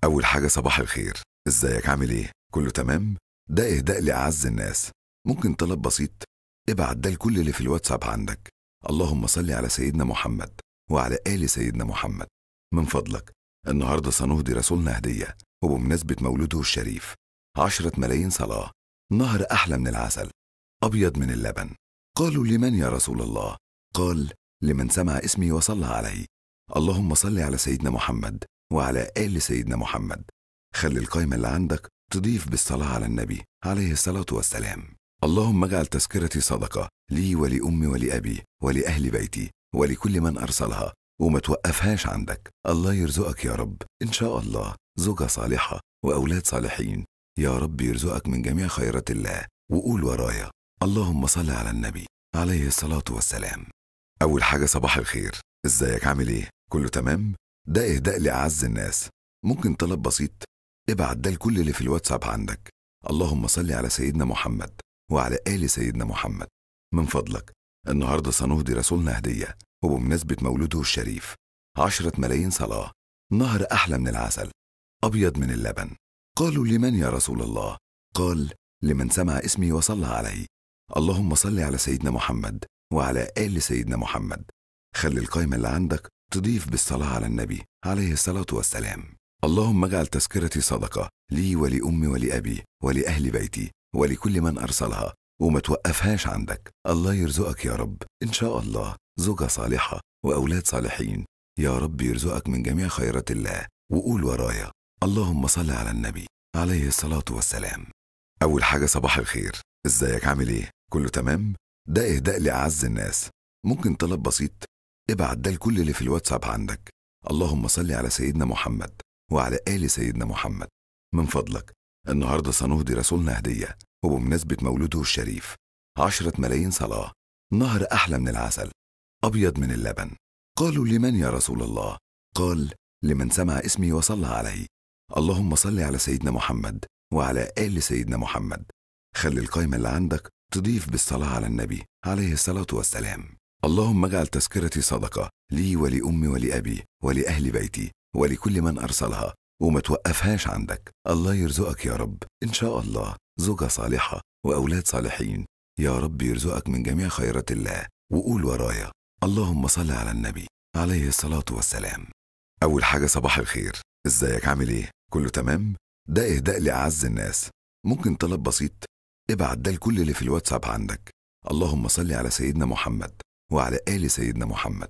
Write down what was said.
أول حاجة صباح الخير. ازيك عامل ايه؟ كله تمام؟ ده إهداء لأعز الناس. ممكن طلب بسيط؟ ابعت ده لكل اللي في الواتساب عندك. اللهم صل على سيدنا محمد وعلى آل سيدنا محمد. من فضلك، النهاردة سنهدي رسولنا هدية، وبمناسبة مولوده الشريف 10 ملايين صلاة. نهر أحلى من العسل، أبيض من اللبن. قالوا لمن يا رسول الله؟ قال لمن سمع اسمي وصلى عليه. اللهم صل على سيدنا محمد وعلى آل سيدنا محمد. خلي القائمة اللي عندك تضيف بالصلاة على النبي عليه الصلاة والسلام. اللهم اجعل تذكرتي صدقة لي ولأمي ولأبي ولأهل بيتي ولكل من أرسلها، وما توقفهاش عندك. الله يرزقك يا رب إن شاء الله زوجة صالحة وأولاد صالحين. يا رب يرزقك من جميع خيرات الله. وقول ورايا: اللهم صل على النبي عليه الصلاة والسلام. أول حاجة صباح الخير. ازيك عامل ايه؟ كله تمام؟ ده إهداء لأعز الناس. ممكن طلب بسيط؟ ابعت ده لكل اللي في الواتساب عندك. اللهم صل على سيدنا محمد وعلى آل سيدنا محمد. من فضلك، النهاردة سنهدي رسولنا هدية، وبمناسبة مولوده الشريف 10 ملايين صلاة. نهر أحلى من العسل، أبيض من اللبن. قالوا لمن يا رسول الله؟ قال لمن سمع اسمي وصلى عليه. اللهم صل على سيدنا محمد وعلى آل سيدنا محمد. خلي القائمة اللي عندك تضيف بالصلاة على النبي عليه الصلاة والسلام. اللهم اجعل تذكرتي صدقة لي ولأمي ولأبي ولأهل بيتي ولكل من أرسلها، وما توقفهاش عندك. الله يرزقك يا رب إن شاء الله زوجة صالحة وأولاد صالحين. يا رب يرزقك من جميع خيرات الله. وقول ورايا: اللهم صل على النبي عليه الصلاة والسلام. أول حاجة صباح الخير. ازيك عامل ايه؟ كله تمام؟ ده إهداء لأعز الناس. ممكن طلب بسيط؟ ابعت ده لكل اللي في الواتساب عندك. اللهم صل على سيدنا محمد وعلى آل سيدنا محمد. من فضلك، النهاردة سنهدي رسولنا هدية، وبمناسبة مولوده الشريف 10 ملايين صلاة. نهر أحلى من العسل، أبيض من اللبن. قالوا لمن يا رسول الله؟ قال لمن سمع اسمي وصلى عليه. اللهم صل على سيدنا محمد وعلى آل سيدنا محمد. خلي القائمة اللي عندك تضيف بالصلاة على النبي عليه الصلاة والسلام. اللهم اجعل تذكرتي صدقة لي ولأمي ولأبي ولأهل بيتي ولكل من أرسلها، وما توقفهاش عندك. الله يرزقك يا رب إن شاء الله زوجة صالحة وأولاد صالحين. يا رب يرزقك من جميع خيرات الله. وقول ورايا: اللهم صل على النبي عليه الصلاة والسلام. أول حاجة صباح الخير. ازيك عامل ايه؟ كله تمام؟ ده إهداء لأعز الناس. ممكن طلب بسيط؟ ابعت ده لكل اللي في الواتساب عندك. اللهم صل على سيدنا محمد وعلى آل سيدنا محمد.